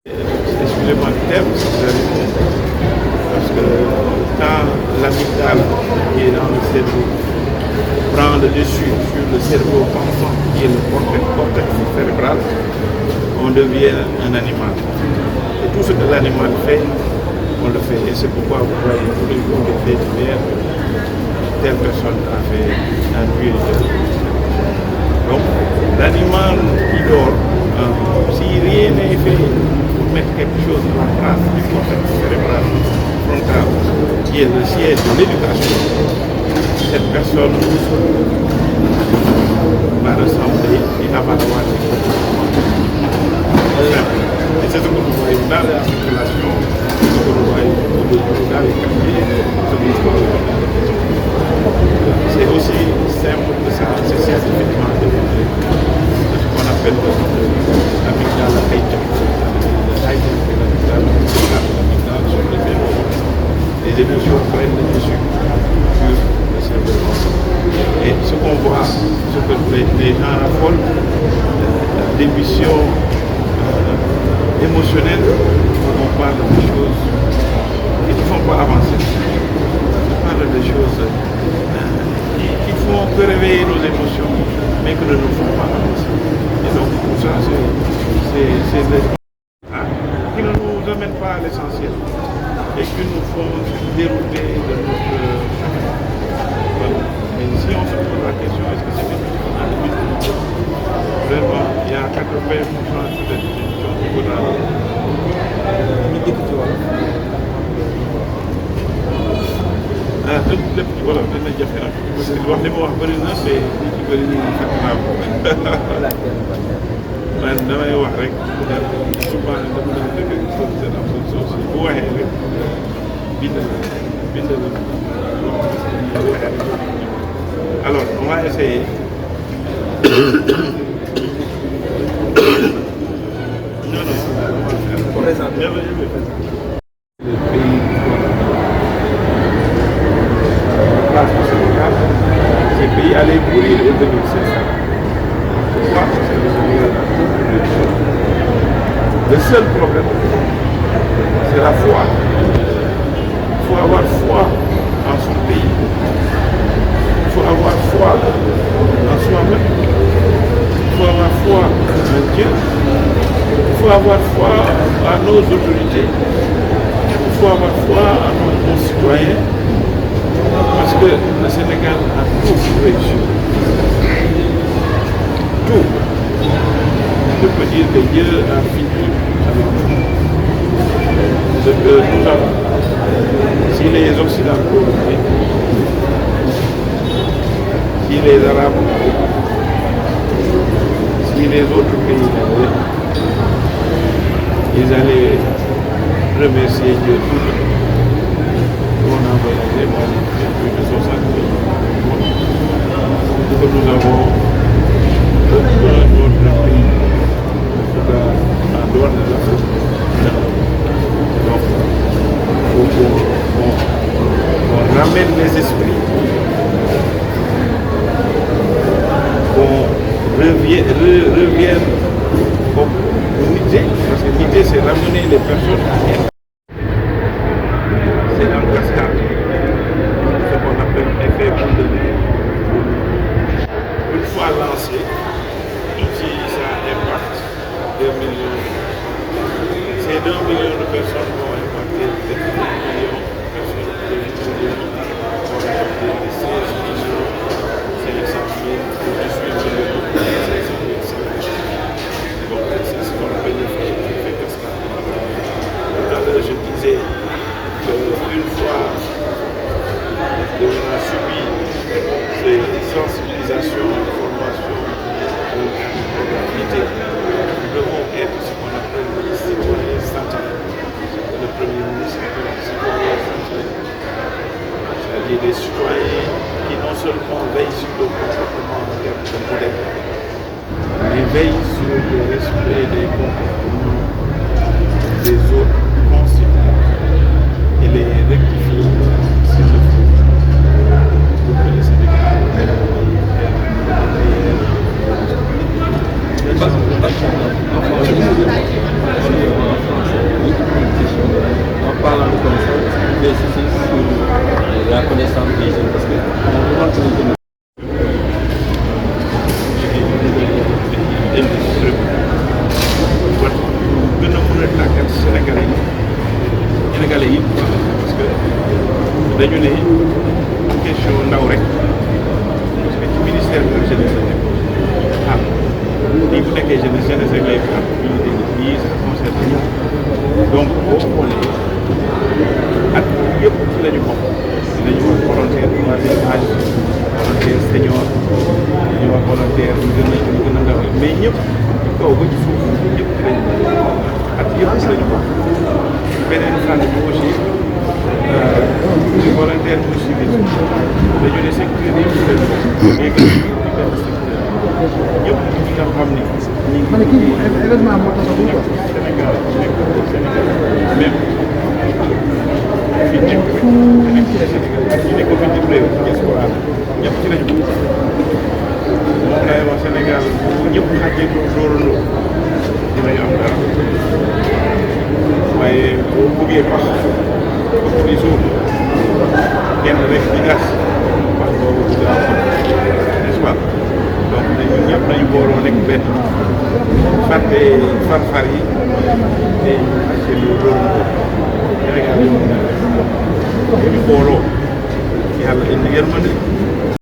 Excusez-moi le terme, parce que quand l'amygdale qui est dans le cerveau prend le dessus sur le cerveau pensant qui est le cortex cérébral, on devient un animal. Et tout ce que l'animal fait, on le fait. Et c'est pourquoi vous voyez tous les jours des faits divers, telle personne a fait un tué. Donc, l'animal qui dort, si rien n'est fait pour mettre quelque chose en place du cortex cérébral frontal, qui est le siège de l'éducation, cette personne va ressembler et va avoir des comportements. Et c'est ce que nous voyons dans la circulation, c'est ce que nous voyons dans les quartiers, c'est aussi simple que ça, c'est scientifiquement démontré. C'est ce qu'on appelle l'amygdale sur les émotions. Les émotions prennent le dessus sur le cerveau. Et ce qu'on voit, ce que les gens raffolent, la démission émotionnelle, on parle de choses qui ne font pas avancer. On parle de choses qui font que réveiller nos émotions, mais qui ne nous font pas avancer. Et donc tout ça, c'est des qui ne nous amènent pas à l'essentiel et qui nous font dérouter de notre chemin. Voilà. Et si on se pose la question, est-ce que c'est bien vraiment, il y a 80% de cette décision qui vaudra. lépp ci wolof dina jafe nag parce que wax li ma wax bëri na te li ci bëri ñu ngi fekk naa ko man damay wax rek souvent dama doon dëgg professeur am solution bu waxee rek bind la alors on va essayer non on va faire ces pays allaient mourir et devenir sincères. Pourquoi? Parce que le Sénégal a beaucoup de choses. Le seul problème, c'est la foi. Il faut avoir foi en son pays. Il faut avoir foi en soi-même. Il faut avoir foi en Dieu. Il faut avoir foi à nos autorités. Il faut avoir foi à nos concitoyens. Parce que le Sénégal a tout pour réussir. Tout. Je peux dire que Dieu a fini avec tout. Ce que nous avons, si les Occidentaux, si les Arabes, si les autres pays, ils allaient remercier Dieu tout le temps. On a voyagé plus de 60 pays. Que nous avons notre pays, en dehors de l'Afrique. Donc, il faut qu'on ramène les esprits, qu'on revienne comme unité, parce que l'idée c'est ramener les personnes à rien. C'est dans le cascade, ce qu'on appelle effet boule de neige. Une fois lancé, si ça impacte 2 millions, ces 2 millions de personnes vont impacter 2 millions de personnes, 2 millions vont impacter les 16 millions, 500 000, 18 millions, 500 000. Donc c'est ce qu'on appelle l'effet cascade. Tout à l'heure je disais qu'une fois on a subi ces sensibilisations, formations, nous devons être ce qu'on appelle les citoyens sentinelles. Le Premier ministre de la citoyen sentinelle. C'est-à-dire des citoyens qui non seulement veillent sur le comportement en termes de modèle, mais veillent sur le respect des comportements des autres concitoyens et les rectifier s'il le faut pour que le Sénégal ait dañu ne question ndaw rek parce que ci ministère de la jeunesse la nekk ah lii bu nekkee jeunesse rek lay am lii ça concerne ñëpp donc boo xoolee at yëpp ci la ñu bokk dinañu wax volontaire troisième âge volontaire senior dañu wax volontaire ñu gën a ndaw mais ñëpp ci kaw ba ci suuf ñëpp ci lañu at yëpp ci la ñu bokk beneen fànn bi aussi volontaire pour civil dañu ne secteur yëpp ci lañu bokk mais gën ci benn secteur ñëpp ñi nga xam ni ñi ngi événement moo tax Sénégal nekk Sénégal même fi nekk ci Sénégal ak ñi nekk ko bitim réew diaspora ñëpp ci lañu bokk moom lay wax Sénégal bu ñëpp xàjjee dóorandoo dinañu am dara waaye boo bëggee pax ëpp di suuf kenn rek di gas pax boobu du gaaw n'est-ce pas donc ñun ñëpp nañu booloo nekk benn fàtte far-far yi te xàjjee dóorandoo Sénégal ñu booloo yàlla indi yërmande